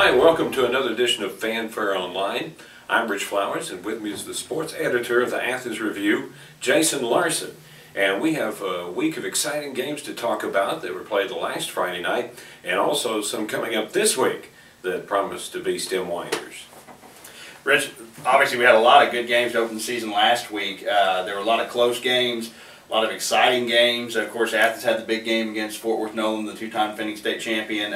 Hi, welcome to another edition of Fanfare Online. I'm Rich Flowers, and with me is the sports editor of the Athens Review, Jason Larson. And we have a week of exciting games to talk about that were played the last Friday night, and also some coming up this week that promise to be stem winders. Rich, obviously we had a lot of good games to open the season last week. There were a lot of close games, a lot of exciting games. Of course, Athens had the big game against Fort Worth Nolan, the two-time defending state champion.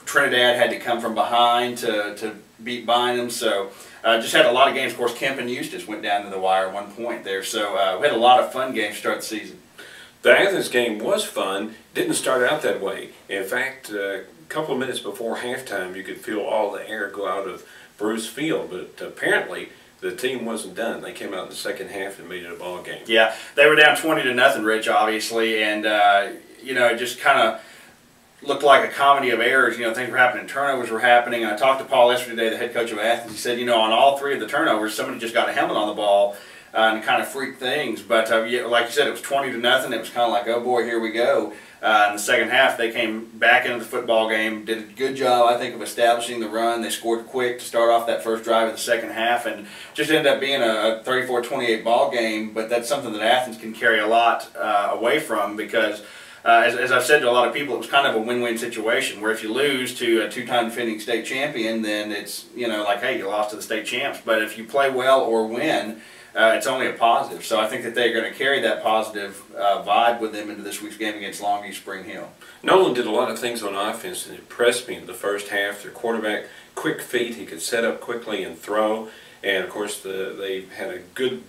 Trinidad had to come from behind to beat Bynum, so just had a lot of games. Of course, Kemp and Eustis went down to the wire at one point there, so we had a lot of fun games to start the season. The Athens game was fun. Didn't start out that way. In fact, a couple of minutes before halftime, you could feel all the air go out of Bruce Field, but apparently the team wasn't done. They came out in the second half and made it a ball game. Yeah, they were down 20-0, Rich, obviously, and you know, it just kind of looked like a comedy of errors. You know, things were happening, turnovers were happening. I talked to Paul yesterday, the head coach of Athens. He said, you know, on all three of the turnovers, somebody just got a helmet on the ball and kind of freaked things. But yeah, like you said, it was 20-0. It was kind of like, oh boy, here we go. In the second half, they came back into the football game, did a good job, I think, of establishing the run. They scored quick to start off that first drive of the second half, and just ended up being a 34-28 ball game. But that's something that Athens can carry a lot away from, because as I've said to a lot of people, it was kind of a win-win situation, where if you lose to a two-time defending state champion, then it's, you know, like, hey, you lost to the state champs. But if you play well or win, it's only a positive. So I think that they're going to carry that positive vibe with them into this week's game against Longview Spring Hill. Nolan did a lot of things on offense that impressed me in the first half. Their quarterback, quick feet, he could set up quickly and throw. And of course, they had a good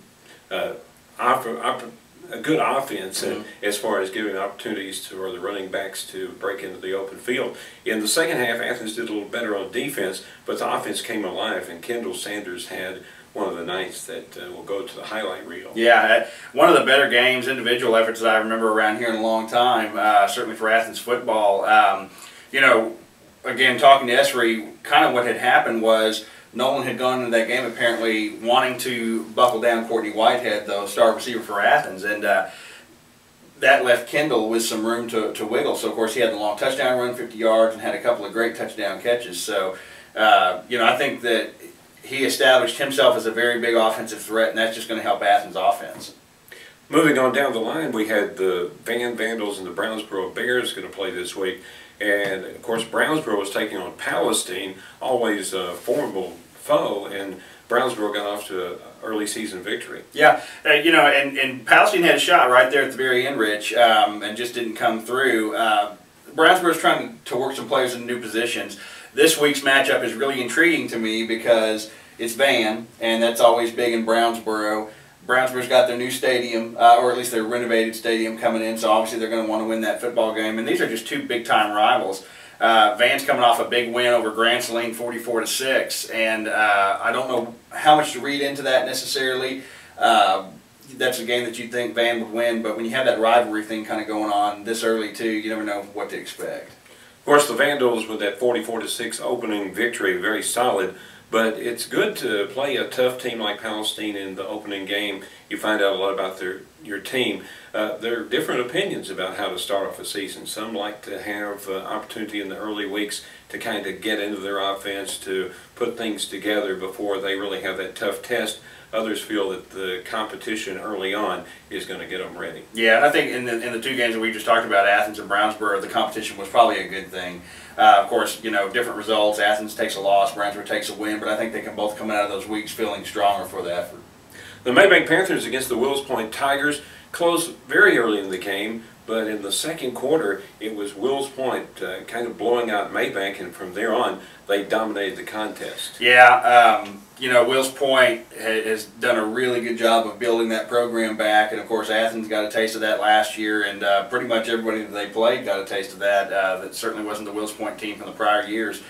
offense as far as giving opportunities for the running backs to break into the open field. In the second half, Athens did a little better on defense, but the offense came alive, and Kendall Sanders had one of the nights that will go to the highlight reel. Yeah, one of the better games, individual efforts that I remember around here in a long time, certainly for Athens football. You know, again, talking to Esri, kind of what had happened was Nolan had gone into that game apparently wanting to buckle down Courtney Whitehead, the star receiver for Athens, and that left Kendall with some room to wiggle. So, of course, he had the long touchdown run, 50 yards, and had a couple of great touchdown catches. So, you know, I think that he established himself as a very big offensive threat, and that's just going to help Athens' offense. Moving on down the line, we had the Van Vandals and the Brownsboro Bears going to play this week. And, of course, Brownsboro was taking on Palestine, always a formidable foe, and Brownsboro got off to an early season victory. Yeah, you know, and Palestine had a shot right there at the very end, Rich, and just didn't come through. Brownsboro's trying to work some players in new positions. This week's matchup is really intriguing to me because it's Van, and that's always big in Brownsboro. Brownsboro's got their new stadium, or at least their renovated stadium coming in, so obviously they're going to want to win that football game. And these are just two big-time rivals. Van's coming off a big win over Grand Saline, 44-6, and I don't know how much to read into that necessarily. That's a game that you'd think Van would win, but when you have that rivalry thing kind of going on this early too, you never know what to expect. Of course, the Vandals with that 44-6 opening victory, very solid. But it's good to play a tough team like Palestine in the opening game. You find out a lot about your team. There are different opinions about how to start off a season. Some like to have opportunity in the early weeks to kind of get into their offense, to put things together before they really have that tough test. Others feel that the competition early on is going to get them ready. Yeah, and I think in the two games that we just talked about, Athens and Brownsboro, the competition was probably a good thing. Of course, you know, different results. Athens takes a loss, Brownsboro takes a win, but I think they can both come out of those weeks feeling stronger for the effort. The Maybank Panthers against the Wills Point Tigers closed very early in the game, but in the second quarter, it was Wills Point kind of blowing out Maybank, and from there on, they dominated the contest. Yeah, you know, Wills Point has done a really good job of building that program back, and of course Athens got a taste of that last year, and pretty much everybody that they played got a taste of that. That certainly wasn't the Wills Point team from the prior years.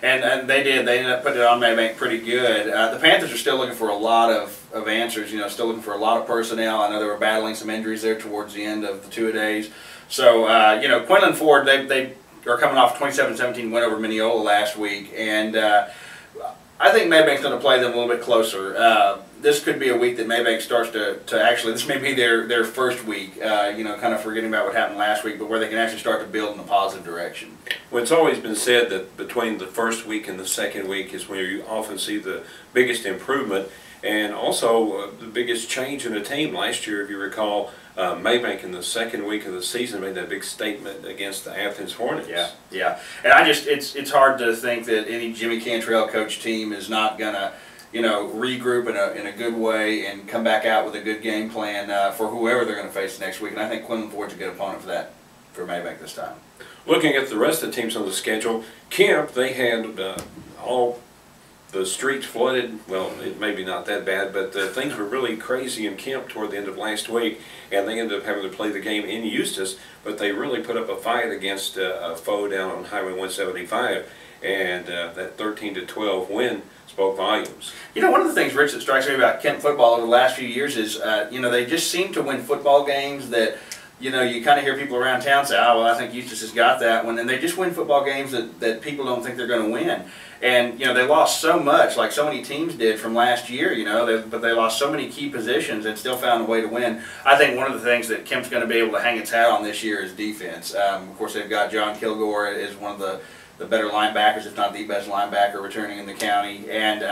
And they did. They ended up putting it on Maybank pretty good. The Panthers are still looking for a lot of answers, you know, still looking for a lot of personnel. I know they were battling some injuries there towards the end of the two-a-days. So, you know, Quinlan Ford, they are coming off a 27-17 win over Mineola last week, and I think Maybank's going to play them a little bit closer. this could be a week that Maybank starts to actually, this may be their first week, you know, kind of forgetting about what happened last week, but where they can actually start to build in a positive direction. Well, it's always been said that between the first week and the second week is where you often see the biggest improvement, and also the biggest change in a team. Last year, if you recall, Maybank in the second week of the season made that big statement against the Athens Hornets. Yeah, yeah. And I just, it's hard to think that any Jimmy Cantrell coach team is not going to, you know, regroup in a good way and come back out with a good game plan for whoever they're going to face next week. And I think Quinlan Ford's a good opponent for that, for Maybank this time. Looking at the rest of the teams on the schedule, Kemp, they had all the streets flooded. Well, it maybe not that bad, but things were really crazy in Kemp toward the end of last week, and they ended up having to play the game in Eustis, but they really put up a fight against a foe down on Highway 175, and that 13-12 win spoke volumes. You know, one of the things, Rich, that strikes me about Kemp football over the last few years is, you know, they just seem to win football games that, you know, you kind of hear people around town say, oh, well, I think Eustis has got that one. And they just win football games that people don't think they're going to win. And, you know, they lost so much, like so many teams did from last year, you know, but they lost so many key positions and still found a way to win. I think one of the things that Kemp's going to be able to hang its hat on this year is defense. Of course, they've got John Kilgore as one of the better linebackers, if not the best linebacker returning in the county. And,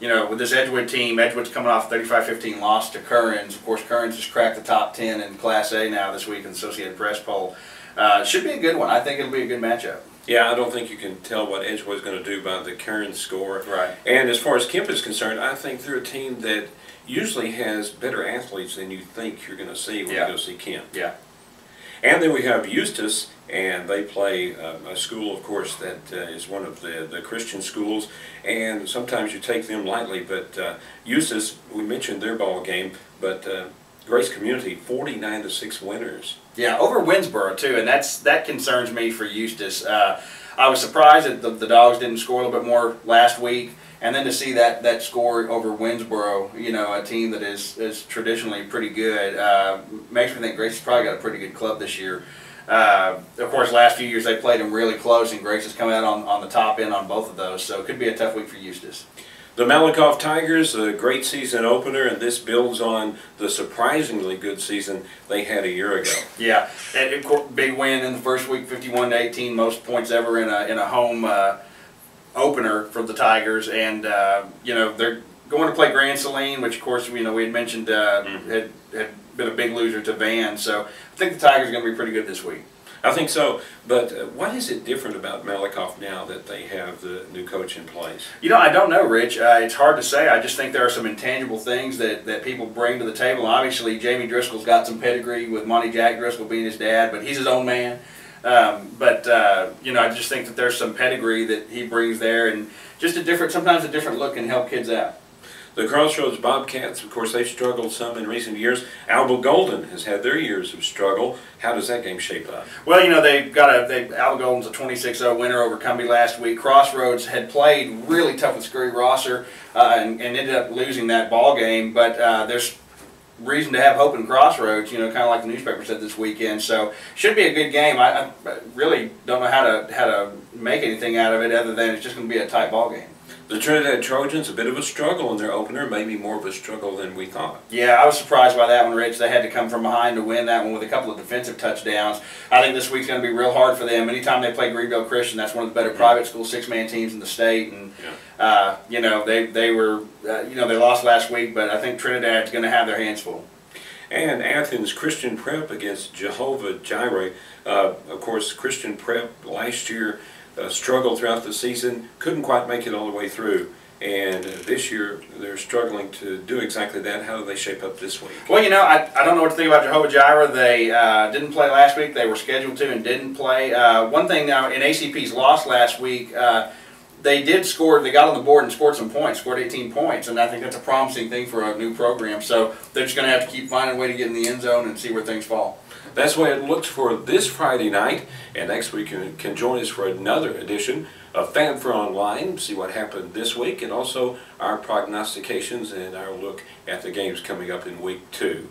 you know, with this Edgewood team, Edgewood's coming off 35-15 loss to Kearns. Of course, Kearns has cracked the top 10 in Class A now this week in the Associated Press poll. Should be a good one. I think it'll be a good matchup. Yeah, I don't think you can tell what Edgewood's going to do by the Kearns score. Right. And as far as Kemp is concerned, I think they're a team that usually has better athletes than you think you're going to see when you go see Kemp. Yeah. And then we have Eustis, and they play a school, of course, that is one of the Christian schools, and sometimes you take them lightly, but Eustis, we mentioned their ball game, but Grace Community, 49-6 winners. Yeah, over Winsboro, too, and that concerns me for Eustis. I was surprised that the Dogs didn't score a little bit more last week, and then to see that score over Winsboro, you know, a team that is traditionally pretty good, makes me think Grace has probably got a pretty good club this year. Of course, last few years they played them really close, and Grace has come out on the top end on both of those, so it could be a tough week for Eustis. The Malakoff Tigers, a great season opener, and this builds on the surprisingly good season they had a year ago. Yeah, and big win in the first week, 51-18, most points ever in a home opener for the Tigers, and you know, they're going to play Grand Saline, which of course, you know, we had mentioned had been a big loser to Van, so I think the Tigers are going to be pretty good this week. I think so, but what is it different about Malakoff now that they have the new coach in place? You know, I don't know, Rich. It's hard to say. I just think there are some intangible things that people bring to the table. Obviously, Jamie Driscoll's got some pedigree with Monty Jack Driscoll being his dad, but he's his own man. You know, I just think that there's some pedigree that he brings there, and just sometimes a different look can help kids out. The Crossroads Bobcats, of course, they've struggled some in recent years. Alba Golden has had their years of struggle. How does that game shape up? Well, you know, Alba Golden's a 26-0 winner over Cumbie last week. Crossroads had played really tough with Scurry Rosser and ended up losing that ball game, but there's reason to have hope in Crossroads, you know, kind of like the newspaper said this weekend. So should be a good game. I really don't know how to make anything out of it other than it's just going to be a tight ball game. The Trinidad Trojans, a bit of a struggle in their opener, maybe more of a struggle than we thought. Yeah, I was surprised by that one, Rich. They had to come from behind to win that one with a couple of defensive touchdowns. I think this week's going to be real hard for them. Anytime they play Greenville Christian, that's one of the better private school six-man teams in the state. And you know, they were you know, they lost last week, but I think Trinidad's going to have their hands full. And Athens Christian Prep against Jehovah Jireh. Of course, Christian Prep last year struggled throughout the season, couldn't quite make it all the way through. And this year, they're struggling to do exactly that. How do they shape up this week? Well, you know, I don't know what to think about Jehovah Jireh. They didn't play last week. They were scheduled to and didn't play. One thing now, in ACP's loss last week, they did score. They got on the board and scored some points, scored 18 points, and I think that's a promising thing for a new program. So they're just going to have to keep finding a way to get in the end zone and see where things fall. That's the way it looks for this Friday night, and next week you can join us for another edition of Fanfare Online, see what happened this week, and also our prognostications and our look at the games coming up in week 2.